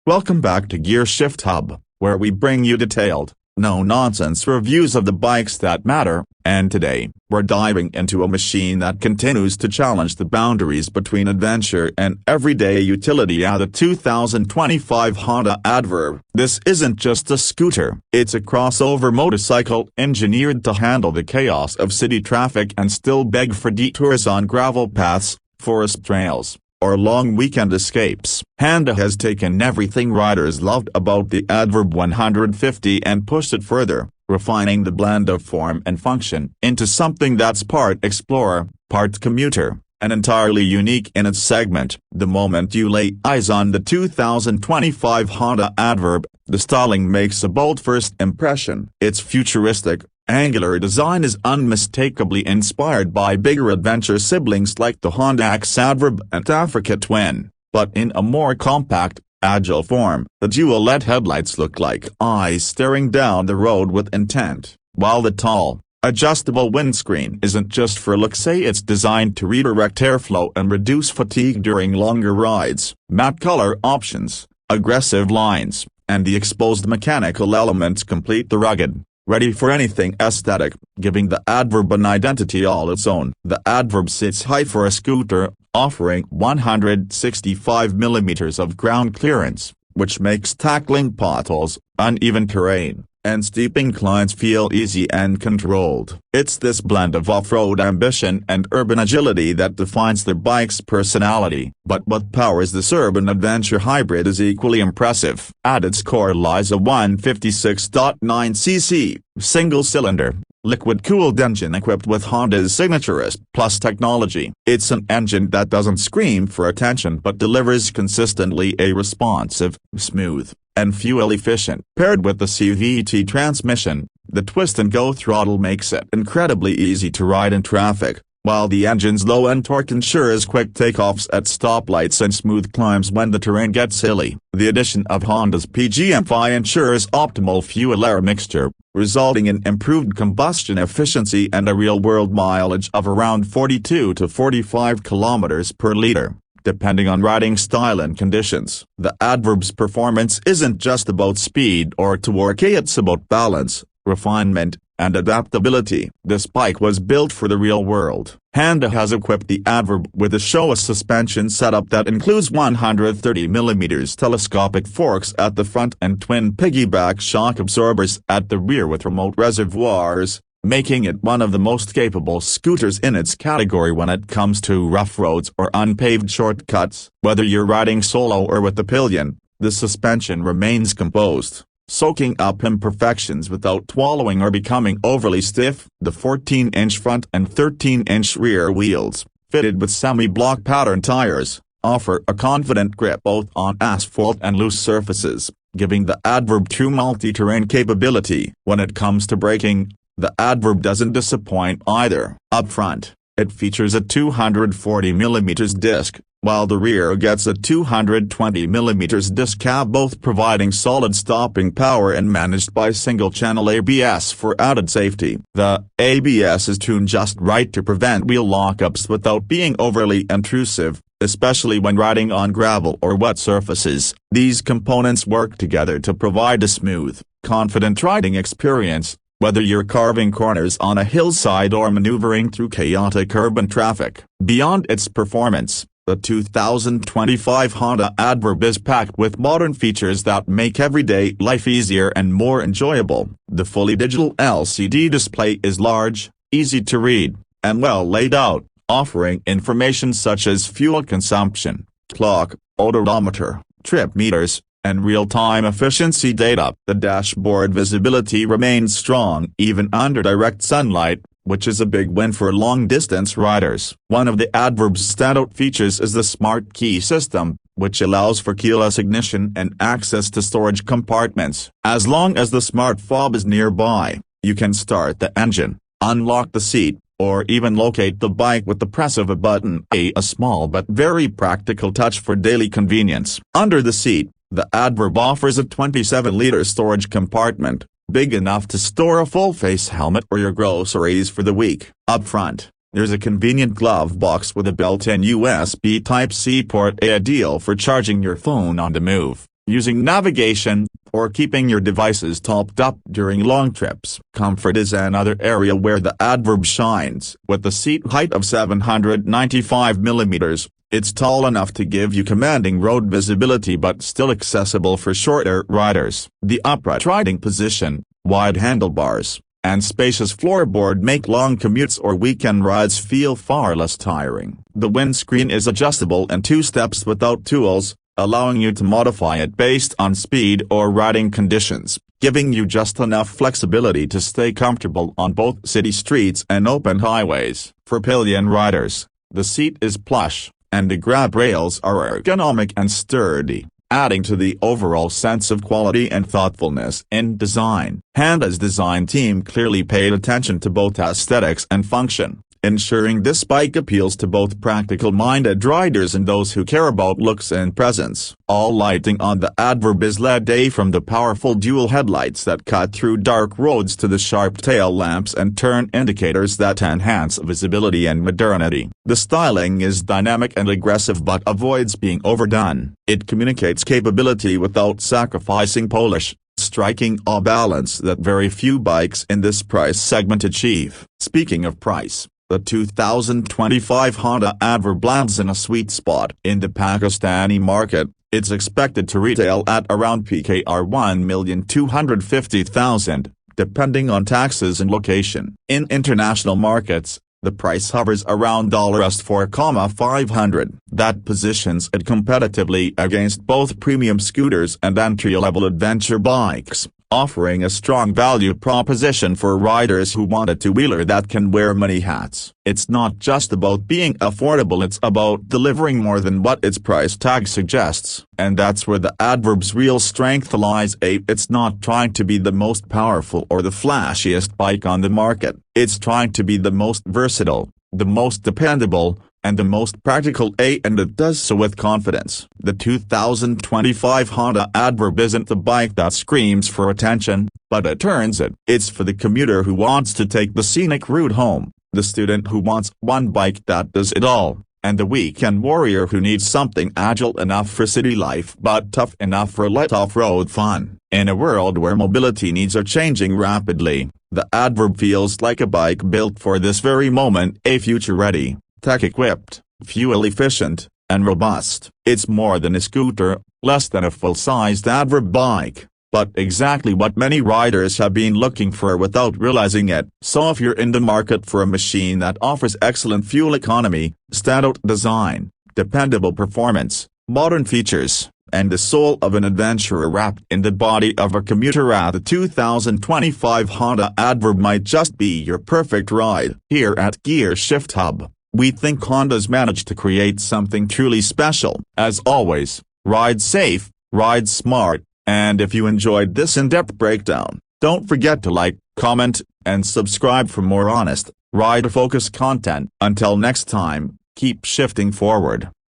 Welcome back to Gear Shift Hub, where we bring you detailed, no-nonsense reviews of the bikes that matter, and today, we're diving into a machine that continues to challenge the boundaries between adventure and everyday utility the 2025 Honda ADV. This isn't just a scooter, it's a crossover motorcycle engineered to handle the chaos of city traffic and still beg for detours on gravel paths, forest trails, or long weekend escapes. Honda has taken everything riders loved about the ADV 150 and pushed it further, refining the blend of form and function into something that's part explorer, part commuter, and entirely unique in its segment. The moment you lay eyes on the 2025 Honda ADV, the styling makes a bold first impression. Its futuristic, angular design is unmistakably inspired by bigger adventure siblings like the Honda ADV and Africa Twin, but in a more compact, agile form. The dual LED headlights look like eyes staring down the road with intent, while the tall, adjustable windscreen isn't just for looks. It's designed to redirect airflow and reduce fatigue during longer rides. Matte color options, aggressive lines, and the exposed mechanical elements complete the rugged, ready for anything aesthetic, giving the ADV an identity all its own. The ADV sits high for a scooter, offering 165mm of ground clearance, which makes tackling potholes, uneven terrain, and steep inclines feel easy and controlled. It's this blend of off-road ambition and urban agility that defines the bike's personality. But what powers this urban adventure hybrid is equally impressive. At its core lies a 156.9cc, single-cylinder, liquid-cooled engine equipped with Honda's signature S+ technology. It's an engine that doesn't scream for attention but delivers consistently a responsive, smooth, and fuel-efficient. Paired with the CVT transmission, the twist-and-go throttle makes it incredibly easy to ride in traffic, while the engine's low-end torque ensures quick takeoffs at stoplights and smooth climbs when the terrain gets hilly. The addition of Honda's PGM-FI ensures optimal fuel-air mixture, resulting in improved combustion efficiency and a real-world mileage of around 42 to 45 kilometers per liter, depending on riding style and conditions. The ADV's performance isn't just about speed or torque, it's about balance, refinement, and adaptability. This bike was built for the real world. Honda has equipped the ADV with a Showa suspension setup that includes 130mm telescopic forks at the front and twin piggyback shock absorbers at the rear with remote reservoirs, making it one of the most capable scooters in its category when it comes to rough roads or unpaved shortcuts. Whether you're riding solo or with the pillion, the suspension remains composed, soaking up imperfections without swallowing or becoming overly stiff. The 14-inch front and 13-inch rear wheels, fitted with semi-block pattern tires, offer a confident grip both on asphalt and loose surfaces, giving the ADV true multi-terrain capability. When it comes to braking, the ADV doesn't disappoint either. Up front, it features a 240mm disc, while the rear gets a 220mm disc cab, both providing solid stopping power and managed by single-channel ABS for added safety. The ABS is tuned just right to prevent wheel lockups without being overly intrusive, especially when riding on gravel or wet surfaces. These components work together to provide a smooth, confident riding experience, whether you're carving corners on a hillside or maneuvering through chaotic urban traffic. Beyond its performance, the 2025 Honda ADV is packed with modern features that make everyday life easier and more enjoyable. The fully digital LCD display is large, easy to read, and well laid out, offering information such as fuel consumption, clock, odometer, trip meters, and real-time efficiency data. The dashboard visibility remains strong even under direct sunlight, which is a big win for long-distance riders. One of the ADV's standout features is the Smart Key system, which allows for keyless ignition and access to storage compartments. As long as the smart fob is nearby, you can start the engine, unlock the seat, or even locate the bike with the press of a button. A small but very practical touch for daily convenience. Under the seat, the ADV offers a 27-liter storage compartment, big enough to store a full-face helmet or your groceries for the week. Up front, there's a convenient glove box with a built-in USB Type-C port, ideal for charging your phone on the move. using navigation, or keeping your devices topped up during long trips. Comfort is another area where the adverb shines. With the seat height of 795 mm, it's tall enough to give you commanding road visibility but still accessible for shorter riders. The upright riding position, wide handlebars, and spacious floorboard make long commutes or weekend rides feel far less tiring. The windscreen is adjustable in 2 steps without tools, allowing you to modify it based on speed or riding conditions, giving you just enough flexibility to stay comfortable on both city streets and open highways. For pillion riders, the seat is plush, and the grab rails are ergonomic and sturdy, adding to the overall sense of quality and thoughtfulness in design. Honda's design team clearly paid attention to both aesthetics and function, ensuring this bike appeals to both practical-minded riders and those who care about looks and presence. All lighting on the adverb is LED from the powerful dual headlights that cut through dark roads to the sharp tail lamps and turn indicators that enhance visibility and modernity. The styling is dynamic and aggressive but avoids being overdone. It communicates capability without sacrificing polish, striking a balance that very few bikes in this price segment achieve. Speaking of price, the 2025 Honda Adverb lands in a sweet spot. In the Pakistani market, it's expected to retail at around PKR 1,250,000, depending on taxes and location. In international markets, the price hovers around $4,500. That positions it competitively against both premium scooters and entry-level adventure bikes, offering a strong value proposition for riders who want a two-wheeler that can wear many hats. It's not just about being affordable, it's about delivering more than what its price tag suggests. And that's where the adverb's real strength lies. It's not trying to be the most powerful or the flashiest bike on the market. It's trying to be the most versatile, the most dependable, and the most practical, and it does so with confidence. The 2025 Honda Adverb isn't the bike that screams for attention, but it earns it. It's for the commuter who wants to take the scenic route home, the student who wants one bike that does it all, and the weekend warrior who needs something agile enough for city life but tough enough for light off-road fun. In a world where mobility needs are changing rapidly, the Adverb feels like a bike built for this very moment, a future-ready, tech-equipped, fuel-efficient, and robust. It's more than a scooter, less than a full-sized adverb bike, but exactly what many riders have been looking for without realizing it. So if you're in the market for a machine that offers excellent fuel economy, standout design, dependable performance, modern features, and the soul of an adventurer wrapped in the body of a commuter, the 2025 Honda Adverb might just be your perfect ride. Here at Gear Shift Hub, we think Honda's managed to create something truly special. As always, ride safe, ride smart, and if you enjoyed this in-depth breakdown, don't forget to like, comment, and subscribe for more honest, rider-focused content. Until next time, keep shifting forward.